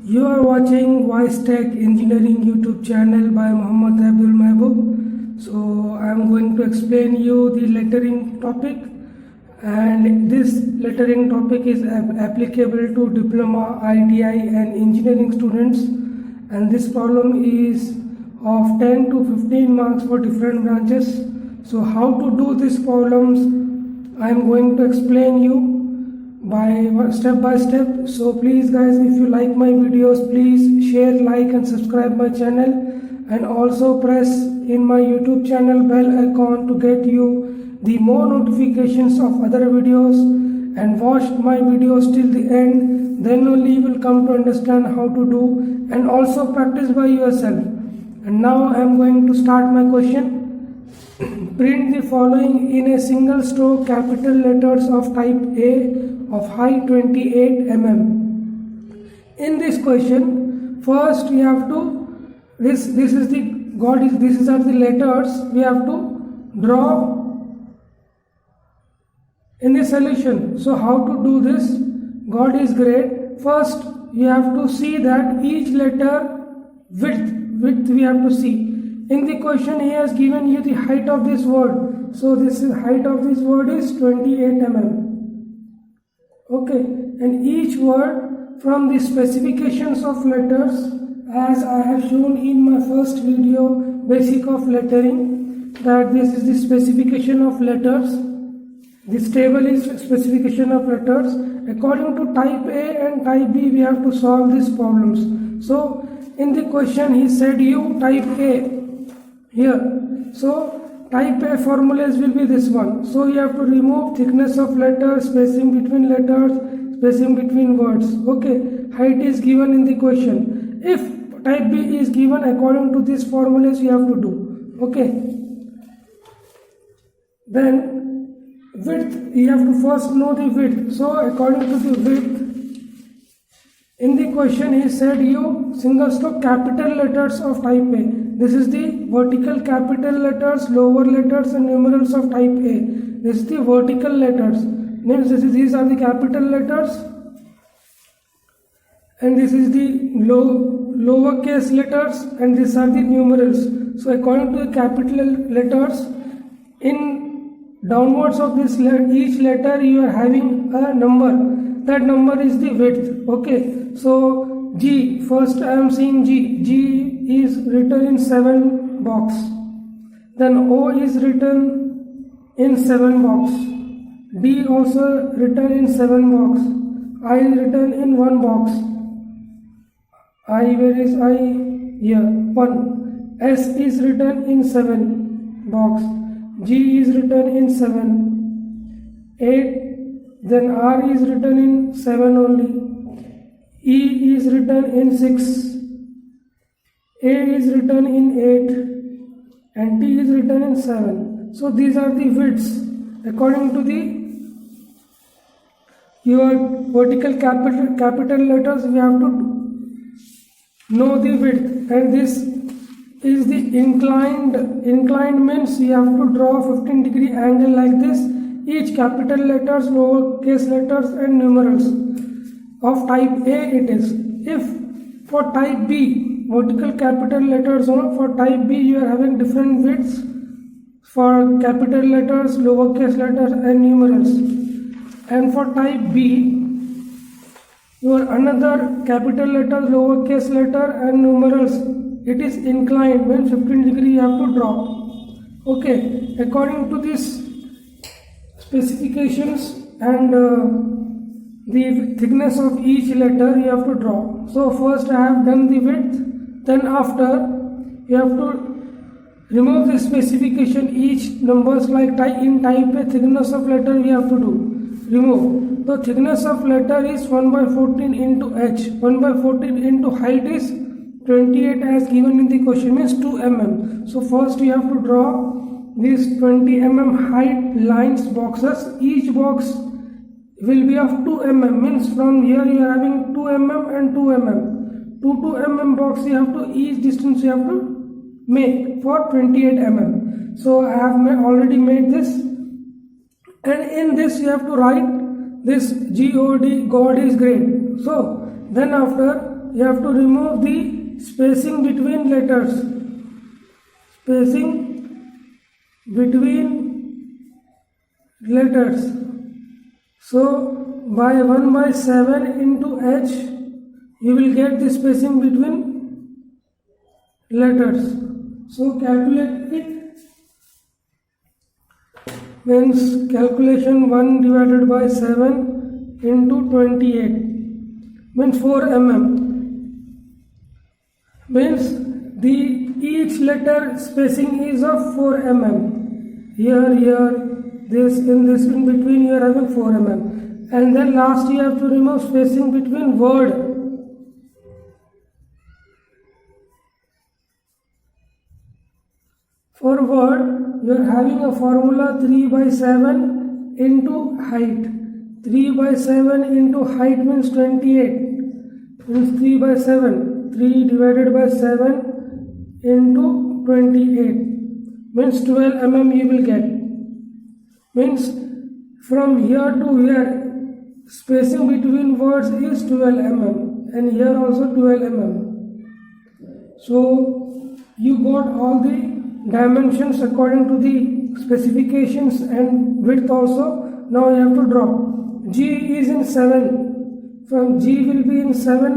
You are watching Wise Tech Engineering YouTube channel by Muhammad Abdul Mehboob. So I am going to explain you the lettering topic, and this lettering topic is applicable to diploma, ITI and engineering students, and this problem is of 10 to 15 marks for different branches. So how to do these problems I am going to explain you step by step. So please guys, if you like my videos, please share, like and subscribe my channel, and also press in my YouTube channel bell icon to get you the more notifications of other videos, and watch my videos till the end. Then only you will come to understand how to do, and also practice by yourself. And now I am going to start my question. Print the following in a single stroke capital letters of type A of height 28 mm. In this question, first we have to these are the letters we have to draw in the solution. So how to do this? God is great. First you have to see that each letter width we have to see. In the question he has given you the height of this word. So this is height of this word is 28 mm. Okay, and each word from the specifications of letters, as I have shown in my first video, basic of lettering, that this is the specification of letters. This table is specification of letters. According to type A and type B, we have to solve these problems. So in the question he said you type A here. So type A formulas will be this one. So you have to remove thickness of letters, spacing between letters, spacing between words. Okay, height is given in the question. If type B is given according to these formulas, you have to do. Okay. Then width, you have to first know the width. So according to the width, in the question he said you single stroke capital letters of type A. This is the vertical capital letters, lower letters and numerals of type A. This is the vertical letters. Means these are the capital letters, and this is the lowercase letters, and these are the numerals. So according to the capital letters, in downwards of this each letter you are having a number. That number is the width. Okay. So G, first I am seeing G. G is written in 7 box. Then O is written in 7 box. D also written in 7 box. I is written in 1 box. I, where is I? Here, 1. S is written in 7 box. G is written in 7. 8. Then R is written in 7 only. E is written in 6. A is written in 8, and T is written in 7. So these are the widths. According to your vertical capital letters, we have to know the width, and this is the inclined. Inclined means you have to draw 15-degree angle like this. Each capital letters, lowercase letters and numerals of type A it is. If for type B, vertical capital letters, for type B you are having different widths for capital letters, lowercase letters and numerals. And for type B, your another capital letters, lowercase letter and numerals, it is inclined, when 15-degree you have to draw. Okay, according to this specifications and the thickness of each letter you have to draw. So first I have done the width, then after you have to remove the specification, each numbers like in type A thickness of letter you have to do, remove. The thickness of letter is 1/14 into h. 1/14 into height is 28 as given in the question, means 2 mm. So first you have to draw these 20 mm height lines boxes. Each box will be of 2 mm, means from here you are having 2 mm and 2 mm. 2 mm box you have to, each distance you have to make for 28 mm. So I have already made this, and in this you have to write this God, God is great. So then after you have to remove the spacing between letters. Spacing between letters. So by 1/7 into h, you will get the spacing between letters. So calculate it. Means calculation 1 divided by 7 into 28 means 4 mm. Means the each letter spacing is of 4 mm. Here, this, in between you are having 4 mm. And then last you have to remove spacing between word. For word, you are having a formula 3/7 into height. 3/7 into height means 28. Means 3/7. 3 divided by 7 into 28. Means 12 mm you will get. Means from here to here, spacing between words is 12 mm. And here also 12 mm. So you got all the dimensions according to the specifications and width also. Now you have to draw. G is in 7. From G will be in 7.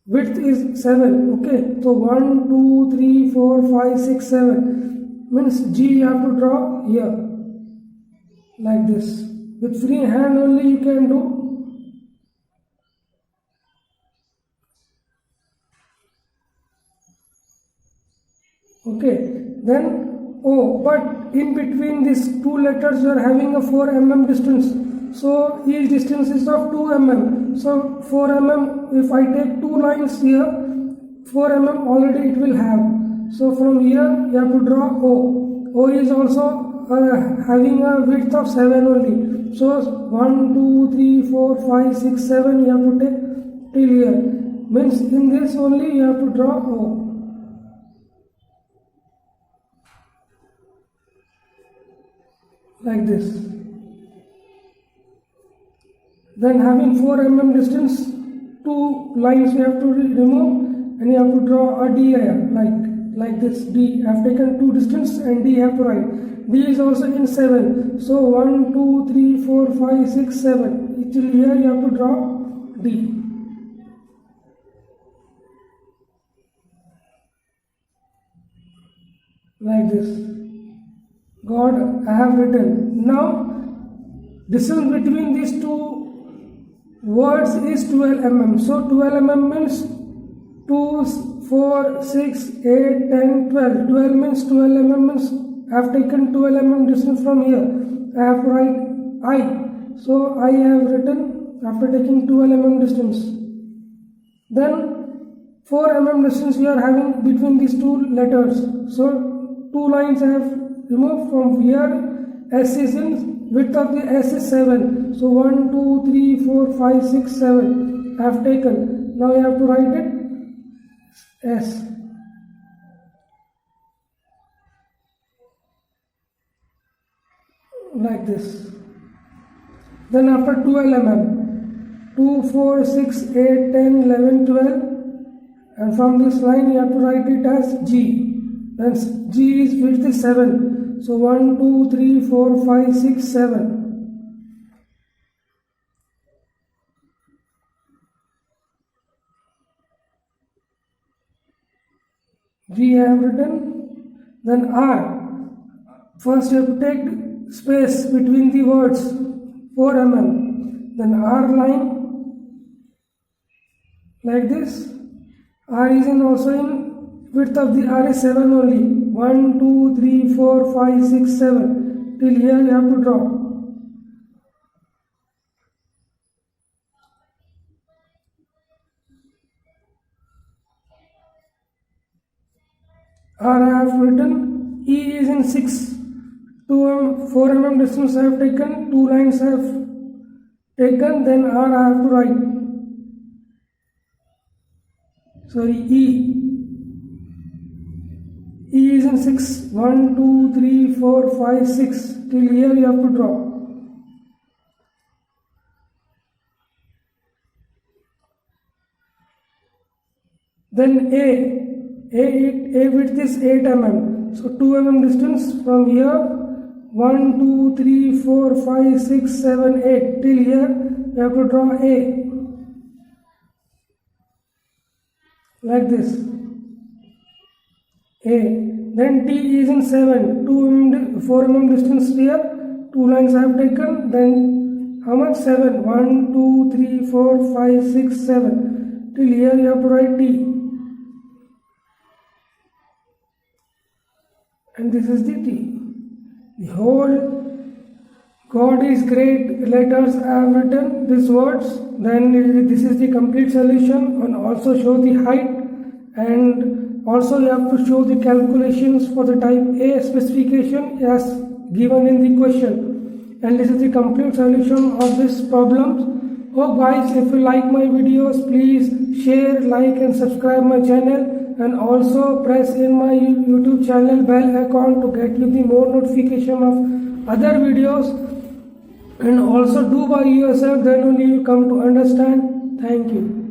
Width is 7. Okay. So 1, 2, 3, 4, 5, 6, 7. Means G you have to draw here. Like this. With free hand only you can do. Okay, then O, but in between these two letters you are having a 4 mm distance. So each distance is of 2 mm. So 4 mm, if I take two lines here, 4 mm already it will have. So from here you have to draw O. O is also having a width of 7 only. So 1, 2, 3, 4, 5, 6, 7 you have to take till here. Means in this only you have to draw O. Like this. Then having 4 mm distance, two lines you have to remove and you have to draw a D here, like this D. I have taken two distance and D have to write. D is also in 7. So 1, 2, 3, 4, 5, 6, 7. Till here you have to draw D. Like this. God, I have written. Now, distance between these two words is 12 mm. So 12 mm means 2, 4, 6, 8, 10, 12. 12 means 12 mm means I have taken 12 mm distance from here. I have to write I. So I have written after taking 12 mm distance. Then 4 mm distance we are having between these two letters. So two lines I have removed from here. S is in width of the S is 7. So 1, 2, 3, 4, 5, 6, 7 I have taken. Now you have to write it S. Like this. Then after 12 mm, 2, 4, 6, 8, 10, 11, 12, and from this line you have to write it as G. Then G is width is 7. So 1, 2, 3, 4, 5, 6, 7. G I have written. Then R. First you have to take space between the words 4 mm. Then R line like this. R is in also in width of the R is 7 only. 1, 2, 3, 4, 5, 6, 7. Till here you have to draw. R I have written. E is in 6. 4 mm distance I have taken. Two lines I have taken. Then R I have to write. Sorry, E. E is in 6. 1, 2, 3, 4, 5, 6. Till here you have to draw. Then A width is 8 mm. So 2 mm distance from here. 1, 2, 3, 4, 5, 6, 7, 8. Till here you have to draw A. Like this. A. Then T is in 7. 4 mm distance here. 2 lines I have taken. Then how much? 7. 1, 2, 3, 4, 5, 6, 7. Till here you have to write T. And this is the T. The whole God is great letters I have written these words. Then this is the complete solution, and also show the height, and also you have to show the calculations for the type A specification as given in the question. And this is the complete solution of this problem. Oh guys, if you like my videos, please share, like and subscribe my channel. And also press in my YouTube channel bell icon to get you the more notification of other videos. And also do by yourself, then only you come to understand. Thank you.